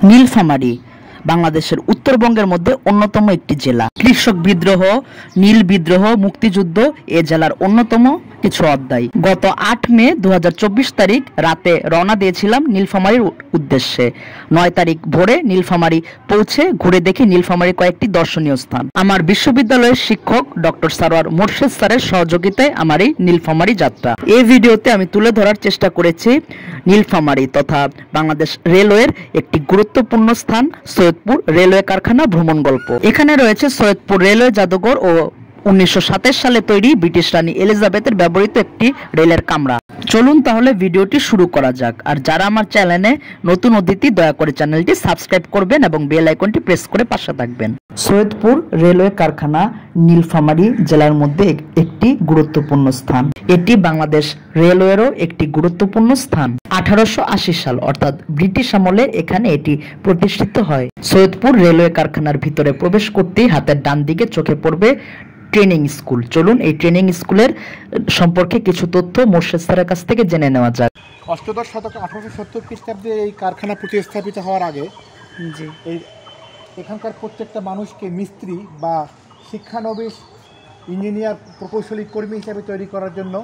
নীলফামারী বাংলাদেশের উত্তরবঙ্গের মধ্যে অন্যতম একটি জেলা। কৃষক বিদ্রোহ, নীল বিদ্রোহ, মুক্তিযুদ্ধ এ জেলার অন্যতম কিছু অধ্যায়। গত 8 মে 2024 তারিখ রাতে রওনা দিয়েছিলাম নীলফামারীর উদ্দেশ্যে। 9 তারিখ ভোরে নীলফামারী পৌঁছে ঘুরে দেখি নীলফামারীর কয়েকটি দর্শনীয় স্থান। আমার বিশ্ববিদ্যালয়ের শিক্ষক ডক্টর সারোয়ার মোর্শেদ স্যারের সহযোগিতায় আমার এই নীলফামারী যাত্রা। এই ভিডিওতে আমি তুলে ধরার চেষ্টা করেছি নীলফামারী তথা বাংলাদেশ রেলওয়ের একটি গুরুত্বপূর্ণ স্থান সৈয়দপুর রেলওয়ে কারখানা ভ্রমণ গল্প। এখানে রয়েছে সৈয়দপুর রেলওয়ে জাদুঘর ও 1927 সালে তৈরি ব্রিটিশ রানী এলিজাবেথের ব্যবহৃত একটি রেলের কামরা। চলুন তাহলে ভিডিওটি শুরু করা যাক। আর যারা আমার চ্যানেলে নতুন অতিথি দয়া করে চ্যানেলটি সাবস্ক্রাইব করবেন এবং বেল আইকনটি প্রেস করে পাশে থাকবেন। সৈয়দপুর রেলওয়ে কারখানা নীলফামারী জেলার মধ্যে একটি গুরুত্বপূর্ণ স্থান। এটি বাংলাদেশ রেলওয়েরও একটি গুরুত্বপূর্ণ স্থান। 1880 সাল অর্থাৎ ব্রিটিশ আমলে এখানে এটি প্রতিষ্ঠিত হয়। সৈয়দপুর রেলওয়ে কারখানার ভিতরে প্রবেশ করতেই হাতের ডান দিকে চোখে পড়বে ট্রেনিং স্কুল। চলুন এই ট্রেনিং স্কুলের সম্পর্কে কিছু তথ্য মোর্শেদ স্যারের কাছ থেকে জেনে নেওয়া যাক। অষ্টদশ শতকে 1870 খ্রিস্টাব্দে এই কারখানা প্রতিস্থাপিত হওয়ার আগে এই এখানকার প্রত্যেকটা মানুষকে মিস্ত্রি বা শিক্ষানবিশ, ইঞ্জিনিয়ার, প্রকৌশলী কর্মী হিসাবে তৈরি করার জন্য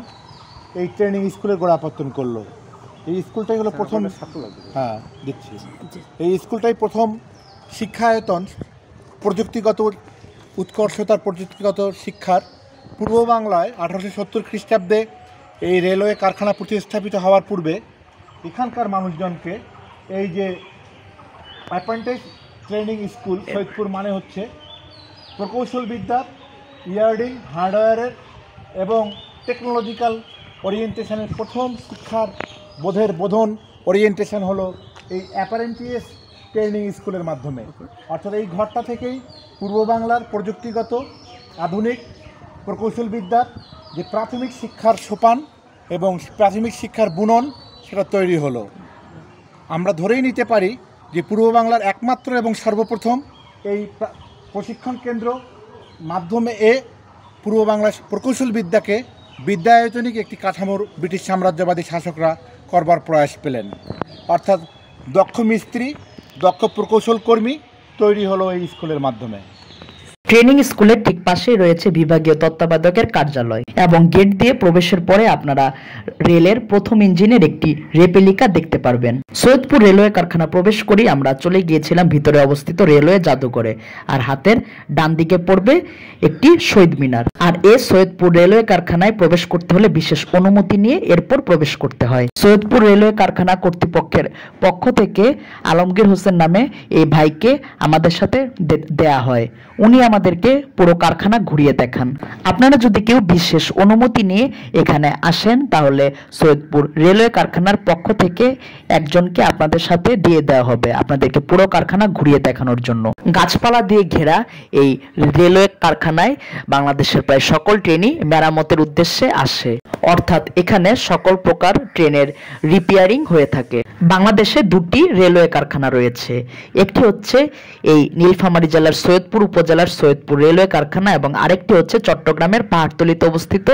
এই ট্রেনিং স্কুলের গোড়াপত্তন করলো। এই স্কুলটাই হলো প্রথম দিচ্ছি এই স্কুলটাই প্রথম শিক্ষায়তন, প্রযুক্তিগত উৎকর্ষতার প্রযুক্তিগত শিক্ষার। পূর্ব বাংলায় 1870 খ্রিস্টাব্দে এই রেলওয়ে কারখানা প্রতিস্থাপিত হওয়ার পূর্বে এখানকার মানুষজনকে এই যে অ্যাপ্রেন্টিস ট্রেনিং স্কুল সৈয়দপুর মানে হচ্ছে প্রকৌশল বিদ্যার, ইয়ার্ডিং, হার্ডওয়্যারের এবং টেকনোলজিক্যাল ওরিয়েন্টেশনের প্রথম শিক্ষার বোধন ওরিয়েন্টেশন হলো এই অ্যাপ্রেন্টিস ট্রেনিং স্কুলের মাধ্যমে। অর্থাৎ এই ঘরটা থেকেই পূর্ব বাংলার প্রযুক্তিগত আধুনিক প্রকৌশল বিদ্যার যে প্রাথমিক শিক্ষার সোপান এবং প্রাথমিক শিক্ষার বুনন সেটা তৈরি হলো। আমরা ধরেই নিতে পারি যে পূর্ব বাংলার একমাত্র এবং সর্বপ্রথম এই প্রশিক্ষণ কেন্দ্র মাধ্যমে পূর্ব বাংলার প্রকৌশল বিদ্যাকে বিদ্যায়তনিক একটি কাঠামোর ব্রিটিশ সাম্রাজ্যবাদী শাসকরা করবার প্রয়াস পেলেন। অর্থাৎ দক্ষ মিস্ত্রি, দক্ষ প্রকৌশল কর্মী তৈরি হলো এই স্কুলের মাধ্যমে। ট্রেনিং স্কুলের ঠিক পাশেই রয়েছে বিভাগীয় তত্ত্বাবধায়কের কার্যালয় এবং গেট দিয়ে প্রবেশের পরে আপনারা রেলের প্রথম ইঞ্জিনের একটি রেপ্লিকা দেখতে পারবেন। সৈয়দপুর রেলওয়ে কারখানা প্রবেশ করেই আমরা চলে গিয়েছিলাম ভিতরে অবস্থিত রেলওয়ে জাদুঘরে। আর হাতের ডান দিকে পড়বে একটি শহীদ মিনার। আর সৈয়দপুর রেলওয়ে কারখানায় প্রবেশ করতে হলে বিশেষ অনুমতি নিয়ে এরপর প্রবেশ করতে হয়। সৈয়দপুর রেলওয়ে কারখানা কর্তৃপক্ষের পক্ষ থেকে আলমগীর হোসেন নামে এই ভাইকে আমাদের সাথে দেয়া হয়। উনি আমাদেরকে পুরো কারখানা ঘুরিয়ে দেখান। আপনারা যদি কেউ বিশেষ অনুমতি নিয়ে এখানে আসেন তাহলে সৈয়দপুর রেলওয়ে কারখানার পক্ষ থেকে একজনকে আপনাদের সাথে দিয়ে দেওয়া হবে আপনাদেরকে পুরো কারখানা ঘুরিয়ে দেখানোর জন্য। গাছপালা দিয়ে ঘেরা এই রেলওয়ে কারখানায় বাংলাদেশের প্রায় সকল ট্রেনই মেরামতের উদ্দেশ্যে আসে। অর্থাৎ এখানে সকল প্রকার ট্রেনের রিপেয়ারিং হয়ে থাকে। বাংলাদেশে দুটি রেলওয়ে কারখানা রয়েছে। একটি হচ্ছে এই নীলফামারী জেলার সৈয়দপুর উপজেলার সৈয়দপুর রেলওয়ে কারখানা এবং আরেকটি হচ্ছে চট্টগ্রামের পাহাড়তলীতে অবস্থিত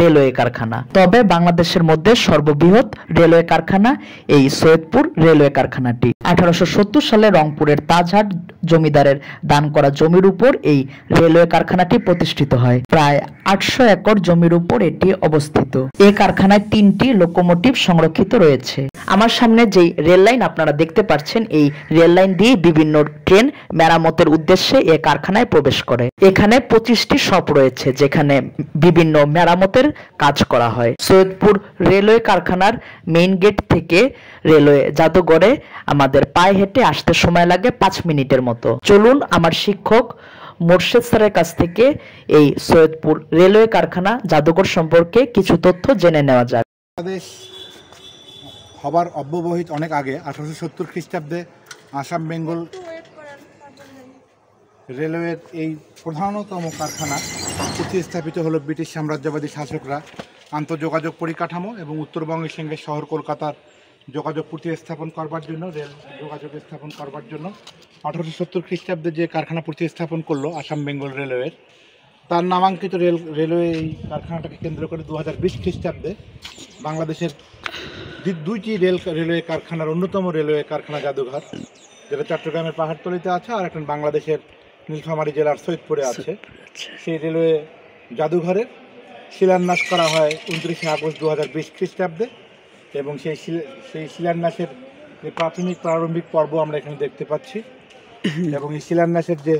রেলওয়ে কারখানা। তবে বাংলাদেশের মধ্যে সর্ববৃহৎ রেলওয়ে কারখানা এই সৈয়দপুর রেলওয়ে কারখানাটি। 1870 সালে রংপুরের তাজহাট জমিদারের দান করা জমির উপর এই রেলওয়ে কারখানাটি প্রতিষ্ঠিত হয়। প্রায় 800 একর জমির উপর এটি অবস্থিত। এই কারখানায় 3টি লোকোমোটিভ সংরক্ষিত রয়েছে। আমার সামনে যেই রেল লাইন আপনারা দেখতে পাচ্ছেন, এই রেল লাইন দিয়ে বিভিন্ন ট্রেন মেরামতের উদ্দেশ্যে এই কারখানায় প্রবেশ করে। এখানে 25টি শপ রয়েছে যেখানে বিভিন্ন মেরামতের কাজ করা হয়। সৈয়দপুর রেলওয়ে কারখানার মেইন গেট থেকে রেলওয়ে জাদুঘরে আমাদের পায়ে হেঁটে আসতে সময় লাগে 5 মিনিটের মতো। চলুন আমার শিক্ষক মোর্শেদ স্যারের কাছ থেকে এই সৈয়দপুর রেলওয়ে কারখানা জাদুঘর সম্পর্কে কিছু তথ্য জেনে নেওয়া যাক। বাংলাদেশ হবার অব্যবহিত অনেক আগে 1870 খ্রিস্টাব্দে আসাম বেঙ্গল রেলওয়ের এই প্রধানতম কারখানা প্রতিস্থাপিত হলো ব্রিটিশ সাম্রাজ্যবাদী শাসকরা আন্তঃযোগাযোগ পরিকাঠামো এবং উত্তরবঙ্গের সঙ্গে শহর কলকাতার যোগাযোগ প্রতিস্থাপন করবার জন্য, রেল যোগাযোগ স্থাপন করবার জন্য 1870 খ্রিস্টাব্দে যে কারখানা প্রতিস্থাপন করলো আসাম বেঙ্গল রেলওয়ের, তার নামাঙ্কিত রেলওয়ে এই কারখানাটাকে কেন্দ্র করে 2020 খ্রিস্টাব্দে বাংলাদেশের দুইটি রেলওয়ে কারখানার অন্যতম রেলওয়ে কারখানা জাদুঘর যেটা চট্টগ্রামের পাহাড়তলিতে আছে, আর একটা বাংলাদেশের নীলফামারী জেলার সৈয়দপুরে আছে। সেই রেলওয়ে জাদুঘরের শিলান্যাস করা হয় 29শে আগস্ট 2020 খ্রিস্টাব্দে, এবং সেই শিলান্যাসের যে প্রারম্ভিক পর্ব আমরা এখানে দেখতে পাচ্ছি। এবং এই শিলান্যাসের যে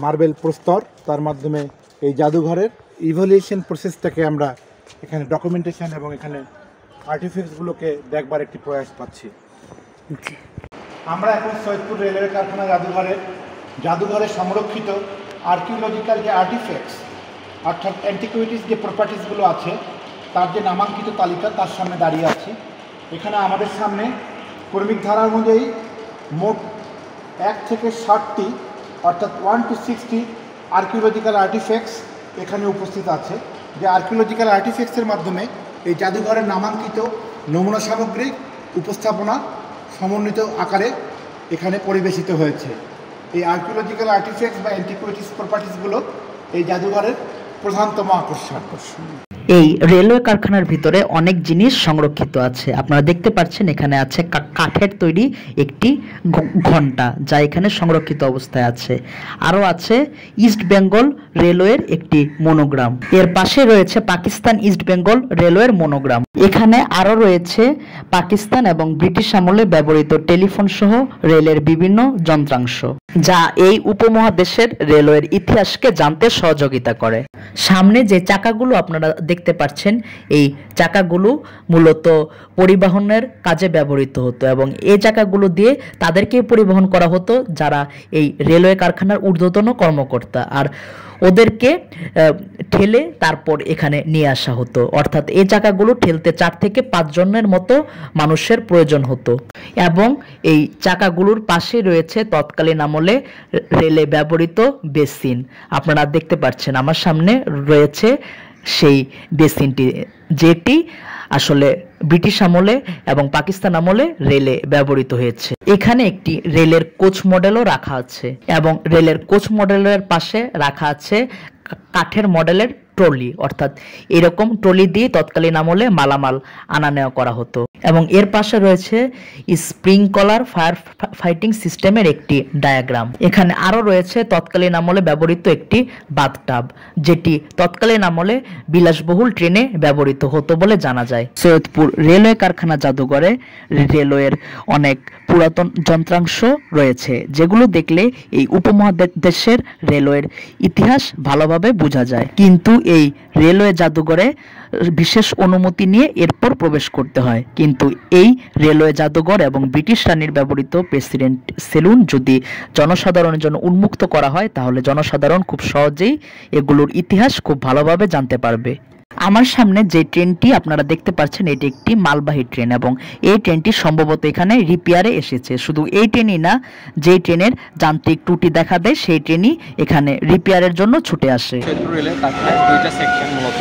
মার্বেল প্রস্তর, তার মাধ্যমে এই জাদুঘরের ইভলিউশন প্রসেসটাকে আমরা এখানে ডকুমেন্টেশন এবং এখানে আর্টিফ্যাক্টসগুলোকে দেখবার একটি প্রয়াস পাচ্ছি। আমরা এখন সৈয়দপুর রেলওয়ে কারখানা জাদুঘরে সংরক্ষিত আর্কিওলজিক্যাল যে আর্টিফ্যাক্টস অর্থাৎ অ্যান্টিকুইটিস যে প্রপার্টিসগুলো আছে তার যে নামাঙ্কিত তালিকা, তার সামনে দাঁড়িয়ে আছি। এখানে আমাদের সামনে ক্রমিক ধারা অনুযায়ী মোট 1 থেকে 60টি অর্থাৎ 1 to 60 আর্কিওলজিক্যাল আর্টিফ্যাক্টস এখানে উপস্থিত আছে, যে আর্কিওলজিক্যাল আর্টিফ্যাক্টসের মাধ্যমে এই জাদুঘরের নামাঙ্কিত নমুনা সামগ্রিক উপস্থাপনা সমন্বিত আকারে এখানে পরিবেশিত হয়েছে। এই আর্কিওলজিক্যাল আর্টিফ্যাক্টস বা অ্যান্টিকুইটিস প্রপার্টিসগুলো এই জাদুঘরের প্রধানতম আকর্ষণ। এই রেলওয়ে কারখানার ভিতরে অনেক জিনিস সংরক্ষিত আছে। আপনারা দেখতে পাচ্ছেন এখানে আছে কাঠের তৈরি একটি ঘন্টা, যা এখানে সংরক্ষিত অবস্থায় আছে। আরও আছে ইস্ট বেঙ্গল রেলওয়ের একটি মনোগ্রাম। এর পাশে রয়েছে পাকিস্তান ইস্ট বেঙ্গল রেলওয়ের মনোগ্রাম। এখানে আরও রয়েছে পাকিস্তান এবং ব্রিটিশ আমলে ব্যবহৃত টেলিফোন সহ রেলের বিভিন্ন যন্ত্রাংশ, যা এই উপমহাদেশের রেলওয়ের ইতিহাসকে জানতে সহযোগিতা করে। সামনে যে চাকাগুলো আপনারা দেখতে পাচ্ছেন, এই চাকাগুলো মূলত পরিবহনের কাজে ব্যবহৃত হতো, এবং এই চাকাগুলো দিয়ে তাদেরকে পরিবহন করা হতো যারা এই রেলওয়ে কারখানার ঊর্ধ্বতন কর্মকর্তা, আর ওদেরকে ঠেলে তারপর এখানে নিয়ে আসা হতো। অর্থাৎ এই চাকাগুলো ঠেলতে 4 থেকে 5 জনের মতো মানুষের প্রয়োজন হতো। এবং এই চাকাগুলোর পাশে রয়েছে তৎকালীন আমলে রেলে ব্যবহৃত বেসিন। আপনারা দেখতে পাচ্ছেন আমার সামনে রয়েছে সেই বেসিনটি, যেটি আসলে ব্রিটিশ আমলে এবং পাকিস্তান আমলে রেলে ব্যবহৃত হয়েছে। এখানে একটি রেলের কোচ মডেলও রাখা আছে, এবং রেলের কোচ মডেলের পাশে রাখা আছে কাঠের মডেলের ট্রলি, অর্থাৎ এরকম ট্রলি দিয়ে তৎকালীন আমলে মালামাল আনা নেওয়া করা হতো। এবং এর পাশে রয়েছে স্প্রিংকলার ফায়ার ফাইটিং সিস্টেমের একটি ডায়াগ্রাম। এখানে আরও রয়েছে তৎকালীন আমলে ব্যবহৃত একটি বাথটাব, যেটি তৎকালীন আমলে বিলাসবহুল ট্রেনে ব্যবহৃত হতো বলে জানা যায়। সৈয়দপুর রেলওয়ে কারখানা জাদুঘরে রেলওয়ের অনেক পুরাতন যন্ত্রাংশ রয়েছে, যেগুলো দেখলে এই উপমহাদেশের রেলওয়ের ইতিহাস ভালোভাবে বোঝা যায়। কিন্তু এই রেলওয়ে জাদুঘরে বিশেষ অনুমতি নিয়ে এরপর প্রবেশ করতে হয়। কিন্তু এই রেলওয়ে জাদুঘর এবং ব্রিটিশ রানীর ব্যবহৃত প্রেসিডেন্ট সেলুন যদি জনসাধারণের জন্য উন্মুক্ত করা হয়, তাহলে জনসাধারণ খুব সহজেই এগুলোর ইতিহাস খুব ভালোভাবে জানতে পারবে। আমার সামনে যে ট্রেনটি আপনারা দেখতে পাচ্ছেন, এটি একটি মালবাহী ট্রেন, এবং এই ট্রেনটি সম্ভবত এখানে রিপেয়ারে এসেছে। শুধু এই ট্রেনই না, যে ট্রেনের যান্ত্রিক ত্রুটি দেখা দেয় সেই ট্রেনই এখানে রিপেয়ারের জন্য ছুটে আসে। রেলের কারখানায় 2টা সেকশন মূলত,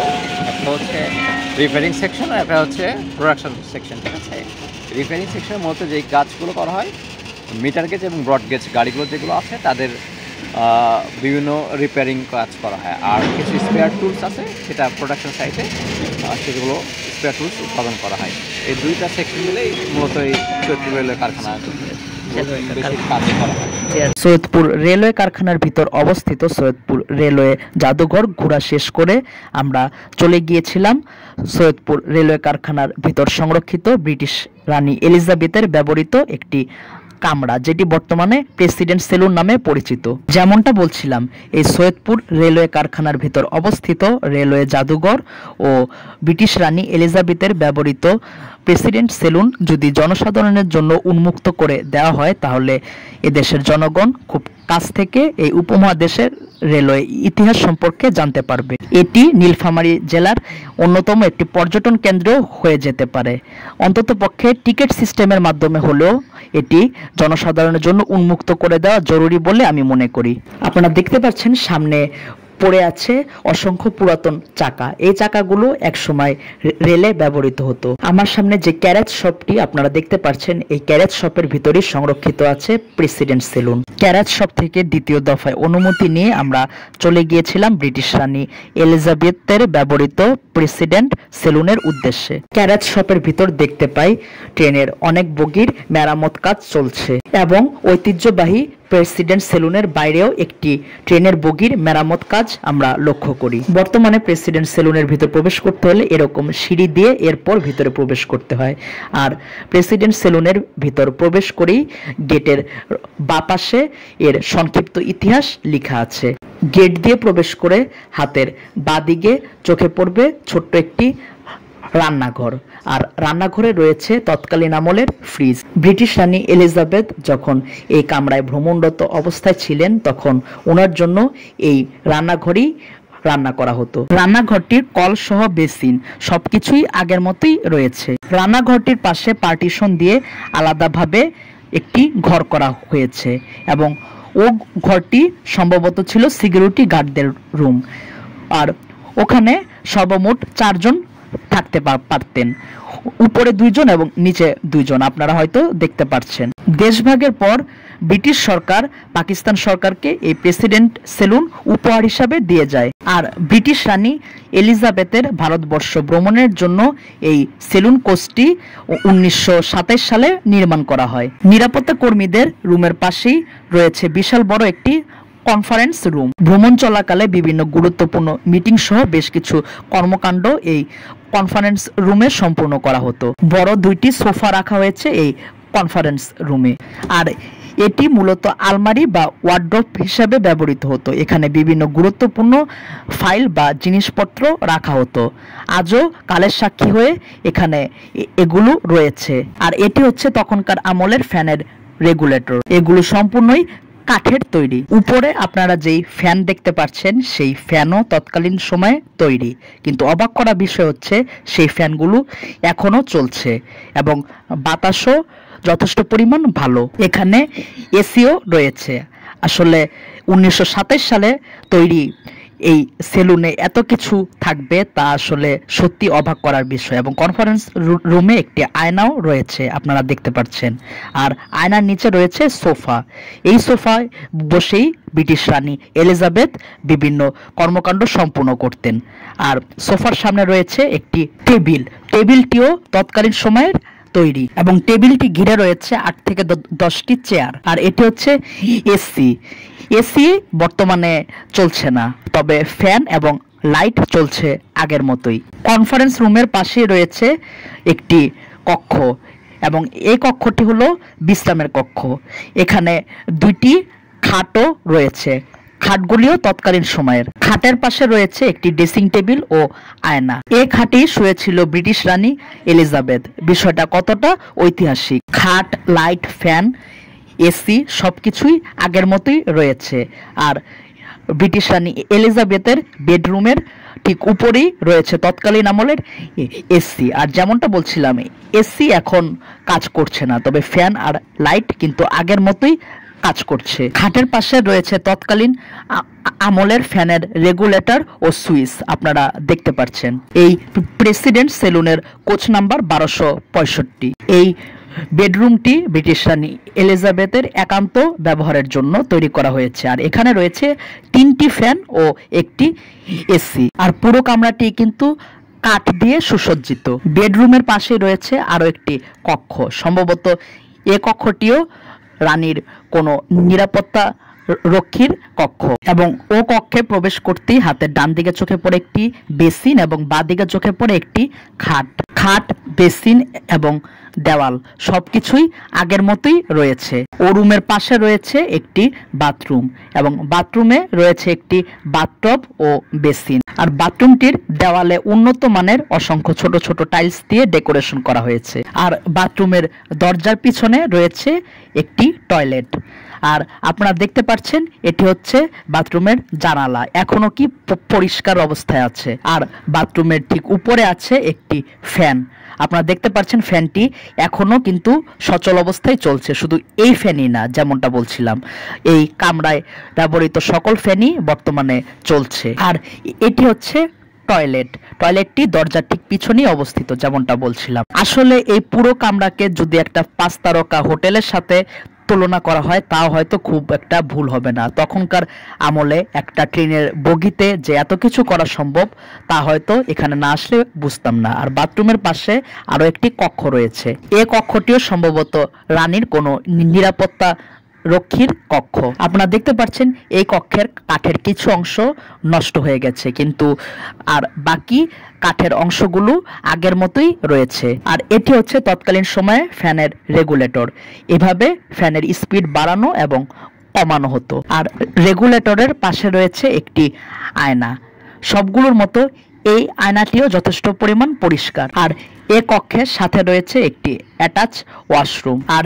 একটা হচ্ছে রিপেয়ারিং সেকশন আর একটা হচ্ছে প্রোডাকশন সেকশন। ঠিক আছে, রিপেয়ারিং সেকশনের মধ্যে যে কাজগুলো করা হয়, মিটার গেজ এবং ব্রড গেজ গাড়িগুলো যেগুলো আছে তাদের বিভিন্ন রিপেয়ারিং কাজ করা হয়। আর কিছু স্পেয়ার টুলস আছে, সেটা প্রোডাকশন সাইটে সেগুলো স্পেয়ার টুলস উৎপাদন করা হয়। এই 2টা সেকশন মিলেই মূলত এই সৈয়দপুর রেলওয়ে কারখানা সৈয়দপুর রেলওয়ে কারখানার ভিতর অবস্থিত সৈয়দপুর রেলওয়ে জাদুঘর ঘোরা শেষ করে আমরা চলে গিয়েছিলাম সৈয়দপুর রেলওয়ে কারখানার ভিতর সংরক্ষিত ব্রিটিশ রানী এলিজাবেথের ব্যবহৃত একটি কামরা, যেটি বর্তমানে প্রেসিডেন্ট সেলুন নামে পরিচিত। যেমনটা বলছিলাম, এই সৈয়দপুর রেলওয়ে কারখানার ভিতর অবস্থিত রেলওয়ে জাদুঘর ও ব্রিটিশ রানী এলিজাবেথের ব্যবহৃত প্রেসিডেন্ট সেলুন যদি জনসাধারণের জন্য উন্মুক্ত করে দেওয়া হয়, তাহলে এদেশের জনগণ খুব কাছ থেকে এই উপমহাদেশের রেলওয়ে ইতিহাস সম্পর্কে জানতে পারবে। এটি নীলফামারী জেলার অন্যতম একটি পর্যটন কেন্দ্র হয়ে যেতে পারে। অন্ততপক্ষে টিকিট সিস্টেমের মাধ্যমে হলেও এটি জনসাধারণের জন্য উন্মুক্ত করে দেওয়া জরুরি বলে আমি মনে করি। আপনারা দেখতে পাচ্ছেন সামনে পড়ে আছে অসংখ্য পুরাতন চাকা। এই চাকাগুলো একসময় রেলে ব্যবহৃত হতো। আমার সামনে যে ক্যারেজ শপটি আপনারা দেখতে পাচ্ছেন, এই ক্যারেজ শপের ভিতরেই সংরক্ষিত আছে প্রেসিডেন্ট সেলুন। ক্যারেজ শপ থেকে দ্বিতীয় দফায় অনুমতি নিয়ে আমরা চলে গিয়েছিলাম ব্রিটিশ রানী এলিজাবেথের ব্যবহৃত প্রেসিডেন্ট সেলুনের উদ্দেশ্যে। ক্যারেজ শপের ভিতর দেখতে পাই ট্রেনের অনেক বগির মেরামত কাজ চলছে এবং ঐতিহ্যবাহী প্রেসিডেন্ট সেলুনের বাইরেও একটি ট্রেনের বগির মেরামত কাজ আমরা লক্ষ্য করি। বর্তমানে প্রেসিডেন্ট সেলুনের ভিতর প্রবেশ করতে হলে এরকম সিঁড়ি দিয়ে এরপর ভিতরে প্রবেশ করতে হয়। আর প্রেসিডেন্ট সেলুনের ভিতর প্রবেশ করেই গেটের বাঁ পাশে এর সংক্ষিপ্ত ইতিহাস লেখা আছে। গেট দিয়ে প্রবেশ করে হাতের বাঁ দিকে চোখে পড়বে ছোট্ট একটি রান্নাঘর, আর রান্নাঘরে রয়েছে তৎকালীন আমলের ফ্রিজ। ব্রিটিশ রানী এলিজাবেথ যখন এই কামরায় ভ্রমণরত অবস্থায় ছিলেন তখন ওনার জন্য এই রান্নাঘরেই রান্না করা হতো। রান্নাঘরটির কল সহ বেসিন সবকিছুই আগের মতোই রয়েছে। রান্নাঘরটির পাশে পার্টিশন দিয়ে আলাদাভাবে একটি ঘর করা হয়েছে এবং ও ঘরটি সম্ভবত ছিল সিকিউরিটি গার্ডদের রুম, আর ওখানে সর্বমোট 4 জন থাকতে পারতেন, উপরে 2 জন এবং নিচে 2 জন, আপনারা হয়তো দেখতে পাচ্ছেন। দেশভাগের পর ব্রিটিশ সরকার পাকিস্তান সরকারকে এই প্রেসিডেন্ট সেলুন উপহার হিসাবে দিয়ে যায়, আর ব্রিটিশ রানী এলিজাবেথের ভারতবর্ষ ভ্রমণের জন্য এই সেলুন কোচটি 1927 সালে নির্মাণ করা হয়। নিরাপত্তা কর্মীদের রুমের পাশেই রয়েছে বিশাল বড় একটি কনফারেন্স রুম। ভ্রমণ চলাকালে বিভিন্ন গুরুত্বপূর্ণ মিটিং সহ বেশ কিছু কর্মকাণ্ড এই কনফারেন্স রুমে সম্পূর্ণ করা হতো। বড় 2টি সোফা রাখা হয়েছে এই কনফারেন্স রুমে, আর এটি মূলত আলমারি বা ওয়ার্ড্রপ হিসেবে ব্যবহৃত হতো। এখানে বিভিন্ন গুরুত্বপূর্ণ ফাইল বা জিনিসপত্র রাখা হতো। আজও কালের সাক্ষী হয়ে এখানে এগুলো রয়েছে। আর এটি হচ্ছে তখনকার আমলের ফ্যানের রেগুলেটর। এগুলো সম্পূর্ণই কাঠের তৈরি। উপরে আপনারা যেই ফ্যান দেখতে পাচ্ছেন সেই ফ্যানও তৎকালীন সময়ে তৈরি, কিন্তু অবাক করা বিষয় হচ্ছে সেই ফ্যানগুলো এখনো চলছে এবং বাতাসও যথেষ্ট পরিমাণ ভালো। এখানে এসিও রয়েছে। আসলে 1927 সালে তৈরি এই সেলুনে এত কিছু থাকবে তা আসলে সত্যি অবাক করার বিষয়। এবং কনফারেন্স রুমে একটি আয়নাও রয়েছে, আপনারা দেখতে পাচ্ছেন, আর আয়নার নিচে রয়েছে সোফা। এই সোফায় বসেই ব্রিটিশ রানী এলিজাবেথ বিভিন্ন কর্মকাণ্ড সম্পূর্ণ করতেন। আর সোফার সামনে রয়েছে একটি টেবিলটিও তৎকালীন সময়ের তৈরি এবং টেবিলটি ঘিরে রয়েছে 8 থেকে 10টি চেয়ার। আর এটি হচ্ছে এসি বর্তমানে চলছে না, তবে ফ্যান এবং লাইট চলছে আগের মতোই। কনফারেন্স রুমের পাশে রয়েছে একটি কক্ষ এবং এই কক্ষটি হলো বিশ্রামের কক্ষ। এখানে 2টি খাটও রয়েছে, খাটগুলিও তৎকালীন সময়ের। খাটের পাশে রয়েছে একটি ড্রেসিং টেবিল ও আয়না। এই খাটেই শুয়েছিল ব্রিটিশ রানী এলিজাবেথ। বিষয়টা কতটা ঐতিহাসিক! খাট, লাইট, ফ্যান, এসি সবকিছুই আগের মতোই রয়েছে। আর ব্রিটিশ রানী এলিজাবেথের বেডরুমের ঠিক উপরেই রয়েছে তৎকালীন আমলের এসি। আর যেমনটা বলছিলাম, এসি এখন কাজ করছে না, তবে ফ্যান আর লাইট কিন্তু আগের মতোই কাজ করছে। খাটের পাশে রয়েছে তৎকালীন আমলের ফ্যানের রেগুলেটর ও সুইচ, আপনারা দেখতে পাচ্ছেন। এই প্রেসিডেন্ট সেলুনের কোচ নাম্বার 1265। এই বেডরুমটি ব্রিটিশ রানী এলিজাবেথের একান্ত ব্যবহারের জন্য তৈরি করা হয়েছে। আর এখানে রয়েছে 3টি ফ্যান ও একটি এসি, আর পুরো কামরাটি কিন্তু কাঠ দিয়ে সুসজ্জিত। বেডরুমের পাশে রয়েছে আরো একটি কক্ষ, সম্ভবত এ কক্ষটিও রানীর কোনো নিরাপত্তা রক্ষীর কক্ষ। এবং ও কক্ষে প্রবেশ করতেই হাতের ডান দিকে চোখে পড়ে একটি বেসিন এবং বাঁ দিকে চোখে পড়ে একটি খাট, বেসিন এবং দেওয়াল সবকিছুই আগের মতোই রয়েছে। ও রুমের পাশে রয়েছে একটি বাথরুম এবং বাথরুমে রয়েছে একটি বাথটব ও বেসিন। আর বাথরুমটির দেওয়ালে উন্নত মানের অসংখ্য ছোট ছোট টাইলস দিয়ে ডেকোরেশন করা হয়েছে। আর বাথরুমের দরজার পিছনে রয়েছে একটি টয়লেট। আর আপনারা দেখতে পাচ্ছেন এটি হচ্ছে বাথরুমের জানালা, এখনো কি পরিষ্কার অবস্থায় আছে। আর বাথরুমের ঠিক উপরে আছে একটি ফ্যান। আপনারা দেখতে পাচ্ছেন ফ্যানটি এখনো কিন্তু সচল অবস্থায় চলছে। শুধু এই ফ্যানই না, যেমনটা বলছিলাম এই কামরায় ব্যবহৃত সকল ফ্যানই বর্তমানে চলছে। আর এটি হচ্ছে টয়লেটটি দরজার ঠিক পিছনেই অবস্থিত, যেমনটা বলছিলাম। আসলে এই পুরো কামরাকে যদি একটা 5 তারকা হোটেলের সাথে তুলনা করা হয় তাও হয়তো খুব একটা ভুল হবে না। তখনকার আমলে একটা ট্রেনের বগিতে যে এত কিছু করা সম্ভব তা হয়তো এখানে না আসলে বুঝতাম না। আর বাথরুমের পাশে আরো একটি কক্ষ রয়েছে। এই কক্ষটিও সম্ভবত রানীর কোনো নিরাপত্তা রক্ষীর কক্ষ। আপনারা দেখতে পাচ্ছেন এই কক্ষের কাঠের কিছু অংশ নষ্ট হয়ে গেছে, কিন্তু আর বাকি কাঠের অংশগুলো আগের মতোই রয়েছে। আর এটি হচ্ছে তৎকালীন সময়ে ফ্যানের রেগুলেটর। এভাবে ফ্যানের স্পিড বাড়ানো এবং কমানো হতো। আর রেগুলেটরের পাশে রয়েছে একটি আয়না। সবগুলোর মতো এই আয়নাটিও যথেষ্ট পরিমাণ পরিষ্কার। আর এ কক্ষের সাথে রয়েছে একটি অ্যাটাচ ওয়াশরুম। আর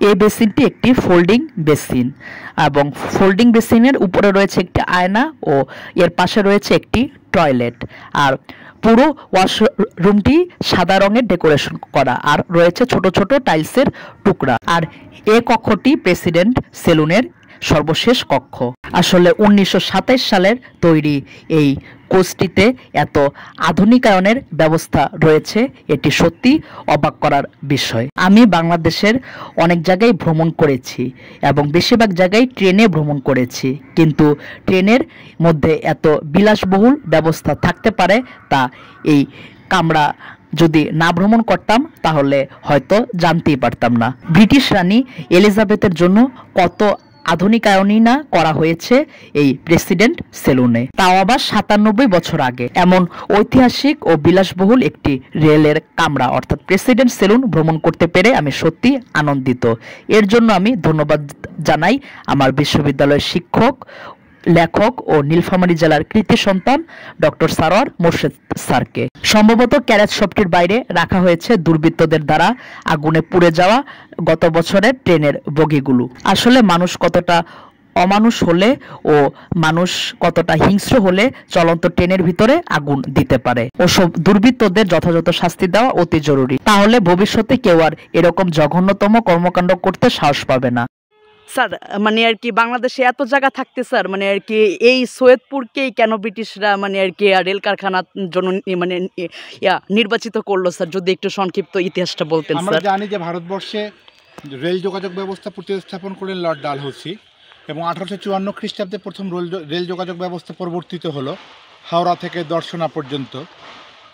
এই বেসিনটি একটি ফোল্ডিং বেসিন, এবং ফোল্ডিং বেসিনের উপরে রয়েছে একটি আয়না ও এর পাশে রয়েছে একটি টয়লেট। আর পুরো ওয়াশরুমটি সাদা রঙের ডেকোরেশন করা, আর রয়েছে ছোট ছোট টাইলসের টুকরা। আর এই কক্ষটি প্রেসিডেন্ট সেলুনের সর্বশেষ কক্ষ। আসলে 1927 সালের তৈরি এই কোচটিতে এত আধুনিকায়নের ব্যবস্থা রয়েছে, এটি সত্যি অবাক করার বিষয়। আমি বাংলাদেশের অনেক জায়গায় ভ্রমণ করেছি এবং বেশিরভাগ জায়গায় ট্রেনে ভ্রমণ করেছি, কিন্তু ট্রেনের মধ্যে এত বিলাসবহুল ব্যবস্থা থাকতে পারে তা এই কামরা যদি না ভ্রমণ করতাম তাহলে হয়তো জানতেই পারতাম না। ব্রিটিশ রানী এলিজাবেথের জন্য কত আধুনিকায়নই না করা হয়েছে এই প্রেসিডেন্ট সেলুনে, তাও আবার 97 বছর আগে। এমন ঐতিহাসিক ও বিলাসবহুল একটি রেলের কামরা অর্থাৎ প্রেসিডেন্ট সেলুন ভ্রমণ করতে পেরে আমি সত্যি আনন্দিত। এর জন্য আমি ধন্যবাদ জানাই আমার বিশ্ববিদ্যালয়ের শিক্ষক, লেখক ও নীলফামারী জেলার কৃতি সন্তান ডক্টর সারোয়ার মোর্শেদ স্যারকে। সম্ভবত ক্যারেজ শপটির বাইরে রাখা হয়েছে দুর্বৃত্তদের দ্বারা আগুনে পুড়ে যাওয়া গত বছরের ট্রেনের বগিগুলো। আসলে মানুষ কতটা অমানুষ হলে ও মানুষ কতটা হিংস্র হলে চলন্ত ট্রেনের ভিতরে আগুন দিতে পারে। ওসব দুর্বৃত্তদের যথাযথ শাস্তি দেওয়া অতি জরুরি, তাহলে ভবিষ্যতে কেউ আর এরকম জঘন্যতম কর্মকাণ্ড করতে সাহস পাবে না। স্যার মানে আর কি বাংলাদেশে এত জায়গা থাকতে স্যার মানে আর কি এই সৈয়দপুরকেই কেন ব্রিটিশরা মানে আর কি রেল কারখানার জন্য মানে নির্বাচিত করলো স্যার, যদি একটু সংক্ষিপ্ত ইতিহাসটা বলতেন। আমরা স্যার জানি যে ভারতবর্ষে রেল যোগাযোগ ব্যবস্থা প্রতিস্থাপন করেন লর্ড ডালহৌসি, এবং 1854 খ্রিস্টাব্দে প্রথম রেল যোগাযোগ ব্যবস্থা পরিবর্তিত হলো হাওড়া থেকে দর্শনা পর্যন্ত,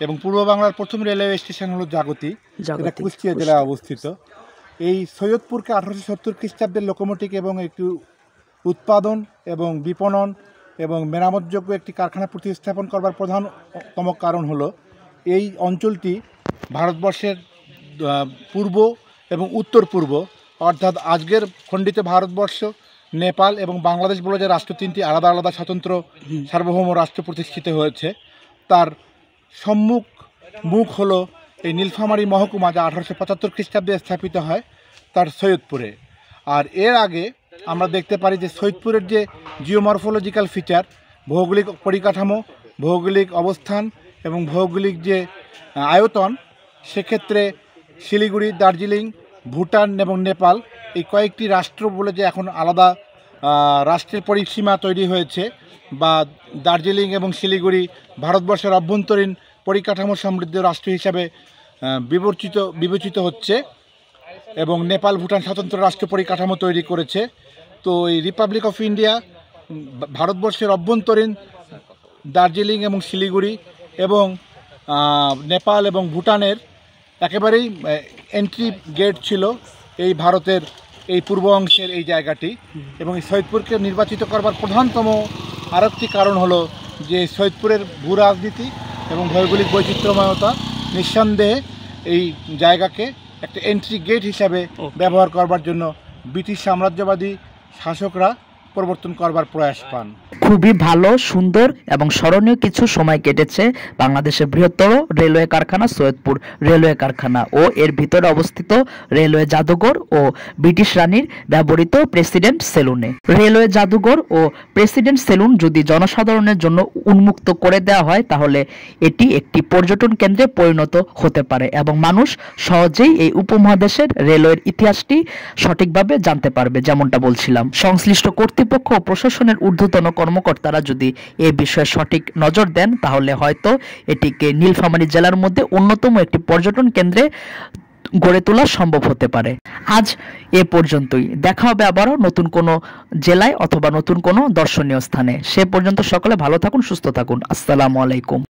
এবং পূর্ব বাংলার প্রথম রেলওয়ে স্টেশন হলো জাগতি, যেটা কুষ্টিয়া জেলায় অবস্থিত। এই সৈয়দপুরকে 1870 খ্রিস্টাব্দের লোকোমোটিভ এবং একটি উৎপাদন এবং বিপণন এবং মেরামতযোগ্য একটি কারখানা প্রতিস্থাপন করবার প্রধানতম কারণ হলো এই অঞ্চলটি ভারতবর্ষের পূর্ব এবং উত্তর পূর্ব, অর্থাৎ আজকের খণ্ডিত ভারতবর্ষ, নেপাল এবং বাংলাদেশ বলে যে রাষ্ট্র তিনটি আলাদা আলাদা স্বতন্ত্র সার্বভৌম রাষ্ট্র প্রতিষ্ঠিত হয়েছে, তার মুখ হলো এই নীলফামারী মহকুমা, যা 1875 খ্রিস্টাব্দে স্থাপিত হয় তার সৈয়দপুরে। আর এর আগে আমরা দেখতে পারি যে সৈয়দপুরের যে জিওমরফোলজিক্যাল ফিচার, ভৌগোলিক পরিকাঠামো, ভৌগোলিক অবস্থান এবং ভৌগোলিক যে আয়তন, সেক্ষেত্রে শিলিগুড়ি, দার্জিলিং, ভুটান এবং নেপাল এই কয়েকটি রাষ্ট্র বলে যে এখন আলাদা রাষ্ট্রের পরিসীমা তৈরি হয়েছে, বা দার্জিলিং এবং শিলিগুড়ি ভারতবর্ষের অভ্যন্তরীণ পরিকাঠামো সমৃদ্ধ রাষ্ট্র হিসাবে বিবেচিত হচ্ছে, এবং নেপাল ভুটান স্বতন্ত্র রাষ্ট্র পরিকাঠামো তৈরি করেছে। তো এই রিপাবলিক অফ ইন্ডিয়া ভারতবর্ষের অভ্যন্তরীণ দার্জিলিং এবং শিলিগুড়ি এবং নেপাল এবং ভুটানের একেবারেই এন্ট্রি গেট ছিল এই ভারতের এই পূর্ব অংশের এই জায়গাটি। এবং এই সৈয়দপুরকে নির্বাচিত করবার প্রধানতম আরেকটি কারণ হলো যে সৈয়দপুরের ভূ রাজনীতি এবং ভৌগোলিক বৈচিত্র্যময়তা নিঃসন্দেহে এই জায়গাকে একটা এন্ট্রি গেট হিসাবে ব্যবহার করবার জন্য ব্রিটিশ সাম্রাজ্যবাদী শাসকরা প্রবর্তন করবার প্রয়াস পান। খুবই ভালো, সুন্দর এবং স্মরণীয় কিছু সময় কেটেছে বাংলাদেশের বৃহত্তর রেলওয়ে কারখানা সৈয়দপুর রেলওয়ে কারখানা ও এর ভিতরে অবস্থিত রেলওয়ে জাদুঘর ও ব্রিটিশ রানীর ব্যবহৃত প্রেসিডেন্ট সেলুনে। রেলওয়ে জাদুঘর ও প্রেসিডেন্ট সেলুন যদি জনসাধারণের জন্য উন্মুক্ত করে দেওয়া হয় তাহলে এটি একটি পর্যটন কেন্দ্রে পরিণত হতে পারে এবং মানুষ সহজেই এই উপমহাদেশের রেলওয়ের ইতিহাসটি সঠিকভাবে জানতে পারবে। যেমনটা বলছিলাম, সংশ্লিষ্ট কর্তৃপক্ষ ও প্রশাসনের ঊর্ধ্বতন কর্মকর্তারা যদি এ বিষয়ে সঠিক নজর দেন তাহলে হয়তো এটিকে নীলফামারী জেলার মধ্যে অন্যতম একটি পর্যটন কেন্দ্রে গড়ে তোলা সম্ভব হতে পারে। আজ এ পর্যন্তই, দেখা হবে আবারও নতুন কোনো জেলায় অথবা নতুন কোনো দর্শনীয় স্থানে। সে পর্যন্ত সকলে ভালো থাকুন, সুস্থ থাকুন। আসসালামু আলাইকুম।